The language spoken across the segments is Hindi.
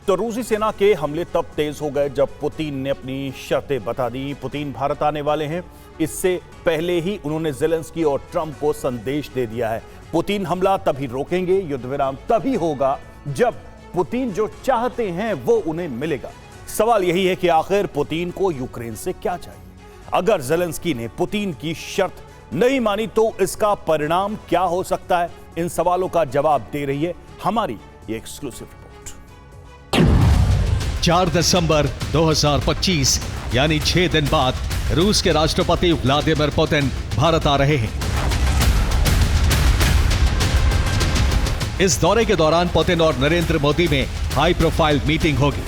तो रूसी सेना के हमले तब तेज हो गए जब पुतिन ने अपनी शर्तें बता दी। पुतिन भारत आने वाले हैं, इससे पहले ही उन्होंने ज़ेलेंस्की और ट्रंप को संदेश दे दिया है। पुतिन हमला तभी रोकेंगे, युद्ध विराम तभी होगा जब पुतिन जो चाहते हैं वो उन्हें मिलेगा। सवाल यही है कि आखिर पुतिन को यूक्रेन से क्या चाहिए। अगर ज़ेलेंस्की ने पुतिन की शर्त नहीं मानी तो इसका परिणाम क्या हो सकता है, इन सवालों का जवाब दे रही है हमारी ये एक्सक्लूसिव रिपोर्ट। 4 दिसंबर 2025 यानी 6 दिन बाद रूस के राष्ट्रपति व्लादिमीर पुतिन भारत आ रहे हैं। इस दौरे के दौरान पुतिन और नरेंद्र मोदी में हाई प्रोफाइल मीटिंग होगी।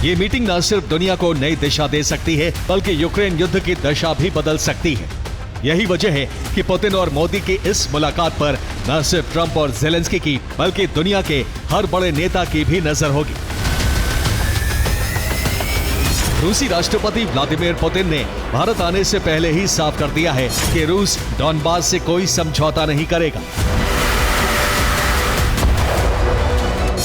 ये मीटिंग न सिर्फ दुनिया को नई दिशा दे सकती है बल्कि यूक्रेन युद्ध की दशा भी बदल सकती है। यही वजह है कि पुतिन और मोदी की इस मुलाकात पर न सिर्फ ट्रंप और ज़ेलेंस्की की बल्कि दुनिया के हर बड़े नेता की भी नजर होगी। रूसी राष्ट्रपति व्लादिमीर पुतिन ने भारत आने से पहले ही साफ कर दिया है कि रूस डॉनबास से कोई समझौता नहीं करेगा।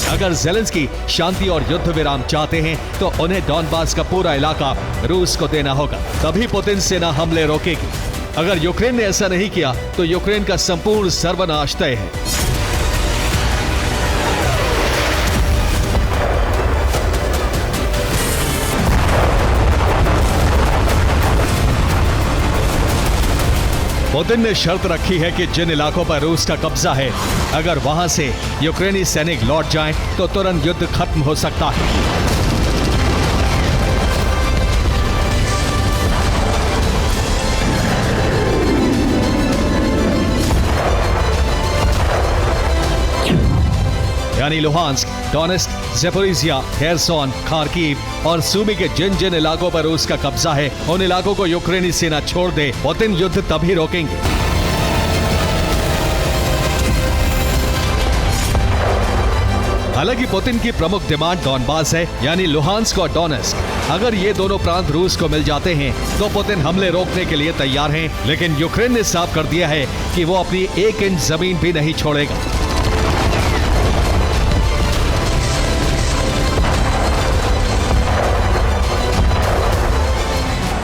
अगर ज़ेलेंस्की शांति और युद्ध विराम चाहते हैं तो उन्हें डॉनबास का पूरा इलाका रूस को देना होगा, तभी पुतिन सेना हमले रोकेगी। अगर यूक्रेन ने ऐसा नहीं किया तो यूक्रेन का संपूर्ण सर्वनाश तय है। पुतिन ने शर्त रखी है कि जिन इलाकों पर रूस का कब्जा है, अगर वहां से यूक्रेनी सैनिक लौट जाएं तो तुरंत युद्ध खत्म हो सकता है। यानी Luhansk, Donetsk, Zaporizhzhia, Kherson, Kharkiv और सूमी के जिन जिन इलाकों पर रूस का कब्जा है, उन इलाकों को यूक्रेनी सेना छोड़ दे, पुतिन युद्ध तभी रोकेंगे। हालांकि पुतिन की प्रमुख डिमांड डॉनबास है, यानी लुहांस्क और डोनेस्क। अगर ये दोनों प्रांत रूस को मिल जाते हैं तो पुतिन हमले रोकने के लिए तैयार हैं, लेकिन यूक्रेन ने साफ कर दिया है कि वो अपनी 1 इंच जमीन भी नहीं छोड़ेगा।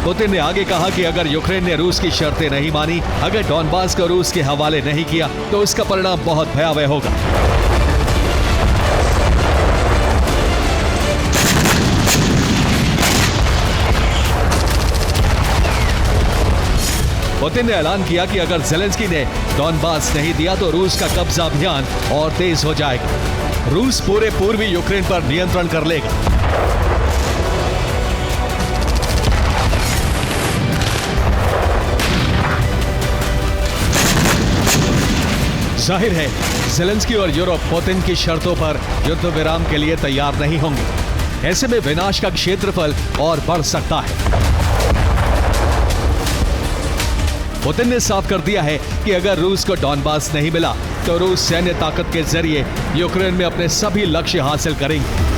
पुतिन ने आगे कहा कि अगर यूक्रेन ने रूस की शर्तें नहीं मानी, अगर डॉनबास को रूस के हवाले नहीं किया तो इसका परिणाम बहुत भयावह होगा। पुतिन ने ऐलान किया कि अगर ज़ेलेंस्की ने डॉनबास नहीं दिया तो रूस का कब्जा अभियान और तेज हो जाएगा। रूस पूरे पूर्वी यूक्रेन पर नियंत्रण कर लेगा। जाहिर है ज़ेलेंस्की और यूरोप पुतिन की शर्तों पर युद्ध विराम के लिए तैयार नहीं होंगे। ऐसे में विनाश का क्षेत्रफल और बढ़ सकता है। पुतिन ने साफ कर दिया है कि अगर रूस को डॉनबास नहीं मिला तो रूस सैन्य ताकत के जरिए यूक्रेन में अपने सभी लक्ष्य हासिल करेंगे।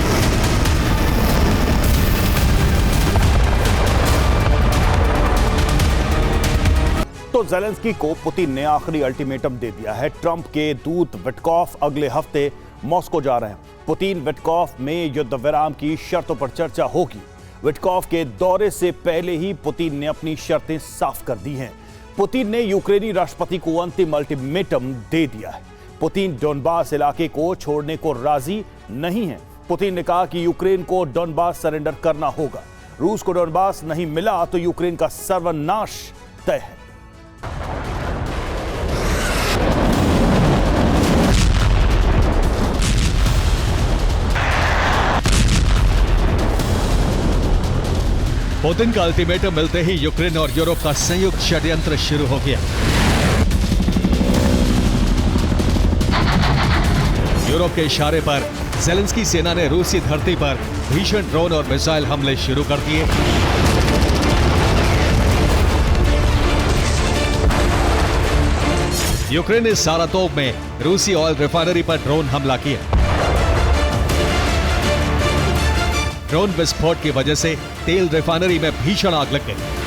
तो ज़ेलेंस्की को पुतिन ने आखिरी अल्टीमेटम दे दिया है। ट्रंप के दूत विटकॉफ अगले हफ्ते मॉस्को जा रहे हैं। पुतिन विटकॉफ में युद्ध विराम की शर्तों पर चर्चा होगी। विटकॉफ के दौरे से पहले ही पुतिन ने अपनी शर्तें साफ कर दी हैं। पुतिन ने यूक्रेनी राष्ट्रपति को अंतिम अल्टीमेटम दे दिया है। पुतिन डॉनबास इलाके को छोड़ने को राजी नहीं है। पुतिन ने कहा कि यूक्रेन को डॉनबास सरेंडर करना होगा। रूस को डॉनबास नहीं मिला तो यूक्रेन का सर्वनाश तय है। पुतिन का अल्टीमेटम मिलते ही यूक्रेन और यूरोप का संयुक्त षड्यंत्र शुरू हो गया। यूरोप के इशारे पर ज़ेलेंस्की सेना ने रूसी धरती पर भीषण ड्रोन और मिसाइल हमले शुरू कर दिए। यूक्रेन ने सारातोव में रूसी ऑयल रिफाइनरी पर ड्रोन हमला किया। ड्रोन विस्फोट की वजह से तेल रिफाइनरी में भीषण आग लग गई।